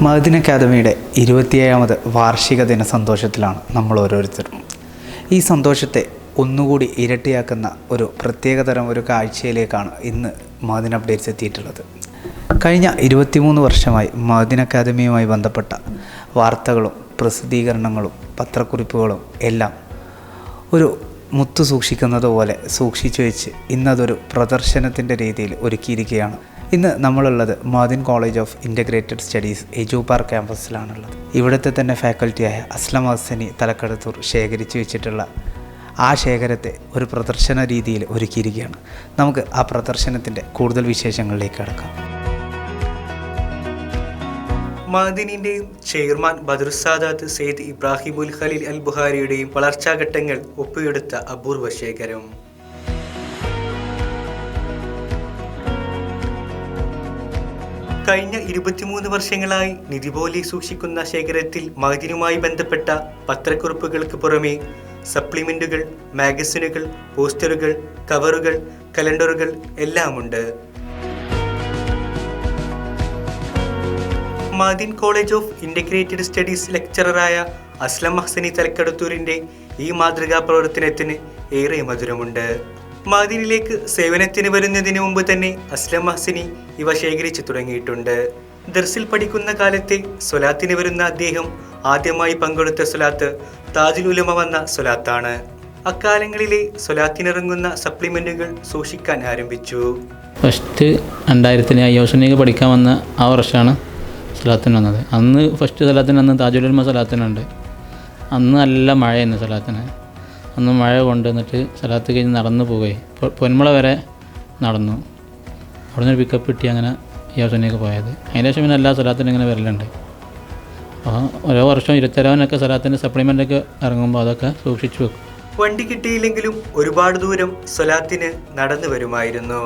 മഅ്ദിൻ അക്കാദമിയുടെ 27ാമത് വാർഷിക ദിന സന്തോഷത്തിലാണ് നമ്മൾ ഓരോരുത്തരും. ഈ സന്തോഷത്തെ ഒന്നുകൂടി ഇരട്ടിയാക്കുന്ന ഒരു പ്രത്യേകതരം ഒരു കാഴ്ചയിലേക്കാണ് ഇന്ന് മഅ്ദിൻ അപ്ഡേറ്റ്സ് എത്തിയിട്ടുള്ളത്. കഴിഞ്ഞ 23 വർഷമായി മഅ്ദിൻ അക്കാദമിയുമായി ബന്ധപ്പെട്ട വാർത്തകളും പ്രസിദ്ധീകരണങ്ങളും പത്രക്കുറിപ്പുകളും എല്ലാം ഒരു മുത്തു സൂക്ഷിക്കുന്നത് പോലെ സൂക്ഷിച്ചു വെച്ച് ഇന്നതൊരു പ്രദർശനത്തിൻ്റെ രീതിയിൽ ഒരുക്കിയിരിക്കുകയാണ്. ഇന്ന് നമ്മളുള്ളത് Madin college of integrated studies Edupark ക്യാമ്പസിലാണുള്ളത്. ഇവിടുത്തെ തന്നെ ഫാക്കൽറ്റിയായ അസ്ലം ഹസനി തലക്കടത്തൂർ ശേഖരിച്ചു വെച്ചിട്ടുള്ള ആ ശേഖരത്തെ ഒരു പ്രദർശന രീതിയിൽ ഒരുക്കിയിരിക്കുകയാണ്. നമുക്ക് ആ പ്രദർശനത്തിൻ്റെ കൂടുതൽ വിശേഷങ്ങളിലേക്ക് കടക്കാം. മഅ്ദിനിന്റെയും ചെയർമാൻ ബദറുസ്സാദാത്ത് സെയ്ദ് ഇബ്രാഹിമുൽ ഖലീൽ അൽ ബുഖാരിയുടെയും വളർച്ചാഘട്ടങ്ങൾ ഒപ്പിയെടുത്ത അപൂർവ ശേഖരം. കഴിഞ്ഞ 23 വർഷങ്ങളായി നിധി പോലെ സൂക്ഷിക്കുന്ന ശേഖരത്തിൽ മഅ്ദിനുമായി ബന്ധപ്പെട്ട പത്രക്കുറിപ്പുകൾക്ക് പുറമെ സപ്ലിമെന്റുകൾ, മാഗസിനുകൾ, പോസ്റ്ററുകൾ, കവറുകൾ, കലണ്ടറുകൾ എല്ലാമുണ്ട്. Madin college of integrated studies ലെക്ചററായ അസ്ലം ഹസനി തലക്കടത്തൂരിൻ്റെ ഈ മാതൃകാ പ്രവർത്തനത്തിന് ഏറെ മധുരമുണ്ട്. മഅ്ദിനിലേക്ക് സേവനത്തിന് വരുന്നതിന് മുമ്പ് തന്നെ അസ്ലം ഹസനി ഇവ ശേഖരിച്ചു തുടങ്ങിയിട്ടുണ്ട്. ദർസിൽ പഠിക്കുന്ന കാലത്തെ സ്വലാത്തിന് വരുന്ന അദ്ദേഹം ആദ്യമായി പങ്കെടുത്ത സ്വലാത്ത് താജുൽ ഉലമ വന്ന സ്വലാത്താണ്. അക്കാലങ്ങളിലെ സ്വലാത്തിനിറങ്ങുന്ന സപ്ലിമെന്റുകൾ സൂക്ഷിക്കാൻ ആരംഭിച്ചു. ഫസ്റ്റ് 2000 അയ്യോഷനിക്ക് പഠിക്കാൻ വന്ന ആ വർഷമാണ് സ്വലാത്തിന് വന്നത്. അന്ന് ഫസ്റ്റ് സ്വലാത്തിന് അന്ന് താജുൽ ഉലമ സ്വലാത്തിനുണ്ട്. അന്ന് നല്ല മഴയായിരുന്നു സ്വലാത്തിന്. അന്ന് മഴ കൊണ്ടുവന്നിട്ട് സ്വലാത്ത് കഴിഞ്ഞ് നടന്നു പോവുകയും പൊന്മള വരെ നടന്നു. അവിടെ നിന്ന് പിക്കപ്പ് കിട്ടി അങ്ങനെ യോസനയൊക്കെ പോയത്. അതിന് ശേഷം പിന്നെ എല്ലാ സ്വലാത്തിനും ഇങ്ങനെ വരലുണ്ട്. അപ്പോൾ ഓരോ വർഷം 27 സ്വലാത്തിൻ്റെ സപ്ലിമെൻ്റൊക്കെ ഇറങ്ങുമ്പോൾ അതൊക്കെ സൂക്ഷിച്ചു വെക്കും. വണ്ടി കിട്ടിയില്ലെങ്കിലും ഒരുപാട് ദൂരം സ്വലാത്തിന് നടന്നു വരുമായിരുന്നു.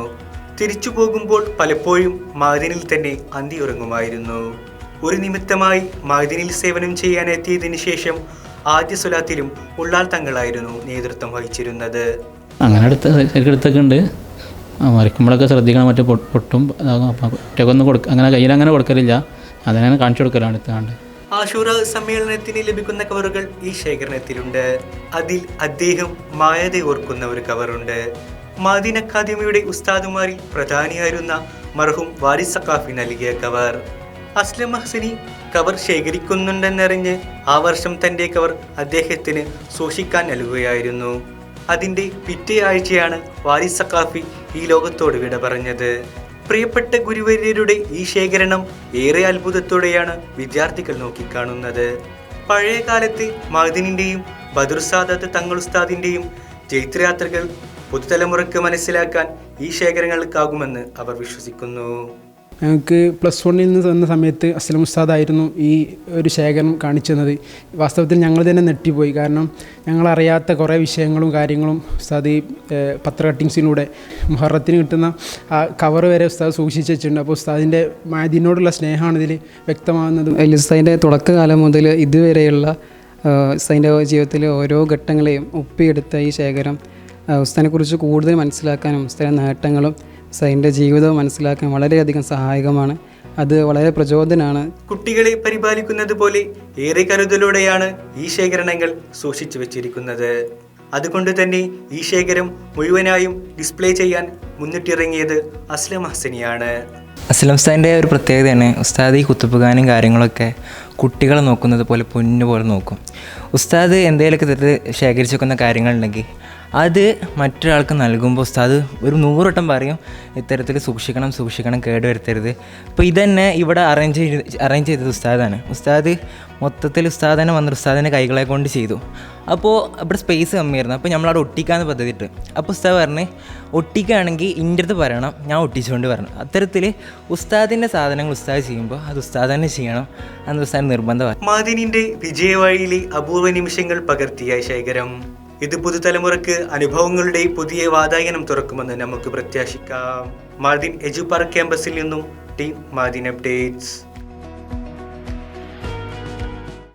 തിരിച്ചു പോകുമ്പോൾ പലപ്പോഴും മഅ്ദിനിൽ തന്നെ അന്തിയുറങ്ങുമായിരുന്നു. ഒരു നിമിത്തമായി മഅ്ദിനിൽ സേവനം ചെയ്യാൻ എത്തിയതിനു ശേഷം ആദ്യ സ്വലാത്തിലും ഉള്ളാൽ തങ്ങളായിരുന്നു നേതൃത്വം വഹിച്ചിരുന്നത്. അങ്ങനെ എടുത്തൊക്കെ ഉണ്ട്. മരിക്കുമ്പോഴൊക്കെ ശ്രദ്ധിക്കണം, മറ്റേ പൊട്ടും ഒറ്റക്കൊന്നും അങ്ങനെ കയ്യിൽ അങ്ങനെ കൊടുക്കലില്ല, അതിനെ കാണിച്ചു കൊടുക്കലാണ് എടുത്താണ്ട്. ആശൂറ സമ്മേളനത്തിന് ലഭിക്കുന്ന കവറുകൾ ഈ ശേഖരണത്തിലുണ്ട്. അതിൽ അദ്ദേഹം മായത ഓർക്കുന്ന ഒരു കവറുണ്ട്. മഅ്ദിൻ അക്കാദമിയുടെ ഉസ്താദുമാരിൽ പ്രധാനിയായിരുന്ന മർഹൂം വാരിസ് സഖാഫി നൽകിയ കവർ. അസ്ലം ഹസനി കവർ ശേഖരിക്കുന്നുണ്ടെന്നറിഞ്ഞ് ആ വർഷം തൻ്റെ കവർ അദ്ദേഹത്തിന് സൂക്ഷിക്കാൻ നൽകുകയായിരുന്നു. അതിൻ്റെ പിറ്റേ ആഴ്ചയാണ് വാരിസ് സഖാഫി ഈ ലോകത്തോട് വിട പറഞ്ഞത്. പ്രിയപ്പെട്ട ഗുരുവര്യരുടെ ഈ ശേഖരണം ഏറെ അത്ഭുതത്തോടെയാണ് വിദ്യാർത്ഥികൾ നോക്കിക്കാണുന്നത്. പഴയ കാലത്ത് മഅ്ദിനിൻ്റെയും ബദറുസ്സാദാത്ത് തങ്ങൾ ഉസ്താദിൻ്റെയും ജൈത്രയാത്രകൾ പുതുതലമുറയ്ക്ക് മനസ്സിലാക്കാൻ ഈ ശേഖരങ്ങൾക്കാകുമെന്ന് അവർ വിശ്വസിക്കുന്നു. ഞങ്ങൾക്ക് +1 നിന്ന് വന്ന സമയത്ത് അസ്ലം ഉസ്താദായിരുന്നു ഈ ഒരു ശേഖരം കാണിച്ചു തന്നത്. വാസ്തവത്തിൽ ഞങ്ങൾ തന്നെ നെട്ടിപ്പോയി. കാരണം ഞങ്ങളറിയാത്ത കുറേ വിഷയങ്ങളും കാര്യങ്ങളും ഉസ്താദ് ഈ പത്ര കട്ടിങ്സിലൂടെ മുഹറത്തിന് കിട്ടുന്ന ആ കവർ വരെ ഉസ്താദ് സൂക്ഷിച്ച് വെച്ചിട്ടുണ്ട്. അപ്പോൾ ഉസ്താദിൻ്റെ മഅ്ദിനോടുള്ള സ്നേഹമാണ് ഇതിൽ വ്യക്തമാകുന്നത്. ഉസ്താദിൻ്റെ തുടക്കകാലം മുതൽ ഇതുവരെയുള്ള ഉസ്താദിൻ്റെ ജീവിതത്തിലെ ഓരോ ഘട്ടങ്ങളെയും ഒപ്പിയെടുത്ത ഈ ശേഖരം ഉസ്താദിനെക്കുറിച്ച് കൂടുതൽ മനസ്സിലാക്കാനും ഉസ്താദിൻ്റെ നേട്ടങ്ങളും ഉസ്താദിൻ്റെ ജീവിതവും മനസ്സിലാക്കാൻ വളരെയധികം സഹായകമാണ്. അത് വളരെ പ്രചോദനമാണ്. കുട്ടികളെ പരിപാലിക്കുന്നത് പോലെ ഏറെ കരുതലോടെയാണ് ഈ ശേഖരണങ്ങൾ സൂക്ഷിച്ചു വെച്ചിരിക്കുന്നത്. അതുകൊണ്ട് തന്നെ ഈ ശേഖരം മുഴുവനായും ഡിസ്പ്ലേ ചെയ്യാൻ മുന്നിട്ടിറങ്ങിയത് അസ്ലം ഹസനിയാണ്. അസ്ലം ഉസ്താദിൻ്റെ ഒരു പ്രത്യേകതയാണ്, ഉസ്താദ് ഈ കുത്തുബുഖാനും കാര്യങ്ങളൊക്കെ കുട്ടികളെ നോക്കുന്നത് പോലെ പൊന്നു പോലെ നോക്കും. ഉസ്താദ് എന്തെങ്കിലുമൊക്കെ തെറ്റ് ശേഖരിച്ച് വെക്കുന്ന കാര്യങ്ങളുണ്ടെങ്കിൽ അത് മറ്റൊരാൾക്ക് നൽകുമ്പോൾ ഉസ്താദ് ഒരു 100 വട്ടം പറയും, ഇത്തരത്തിൽ സൂക്ഷിക്കണം, കേടുവരുത്തരുത്. അപ്പോൾ ഇതന്നെ ഇവിടെ അറേഞ്ച് ചെയ്തത് ഉസ്താദാണ്. ഉസ്താദ് മൊത്തത്തിൽ ഉസ്താദ് തന്നെ വന്നിട്ട് ഉസ്താദിൻ്റെ കൈകളെ കൊണ്ട് ചെയ്തു. അപ്പോൾ ഇവിടെ സ്പേസ് കമ്മിയായിരുന്നു. അപ്പോൾ നമ്മളവിടെ ഒട്ടിക്കാമെന്ന് പദ്ധതിയിട്ട്. അപ്പോൾ ഉസ്താദ് പറഞ്ഞ് ഒട്ടിക്കുകയാണെങ്കിൽ ഇൻ്റെ അടുത്ത് പറയണം, ഞാൻ ഒട്ടിച്ചുകൊണ്ട് വരണം. അത്തരത്തിൽ ഉസ്താദിൻ്റെ സാധനങ്ങൾ ഉസ്താദ് ചെയ്യുമ്പോൾ അത് ഉസ്താദ് തന്നെ ചെയ്യണം എന്ന് ഉസ്താദ് നിർബന്ധമാണ്. മഅ്ദിനിൻ്റെ വിജയവഴിയിലെ അപൂർവ നിമിഷങ്ങൾ പകർത്തിയ ശേഖരം ഇത് പുതുതലമുറക്ക് അനുഭവങ്ങളുടെ പുതിയ വാതായനം തുറക്കുമെന്ന് നമുക്ക് പ്രത്യാശിക്കാം. മഅ്ദിൻ എജുപാർക്ക് ക്യാമ്പസിൽ നിന്നും ടീം മഅ്ദിൻ അപ്ഡേറ്റ്സ്.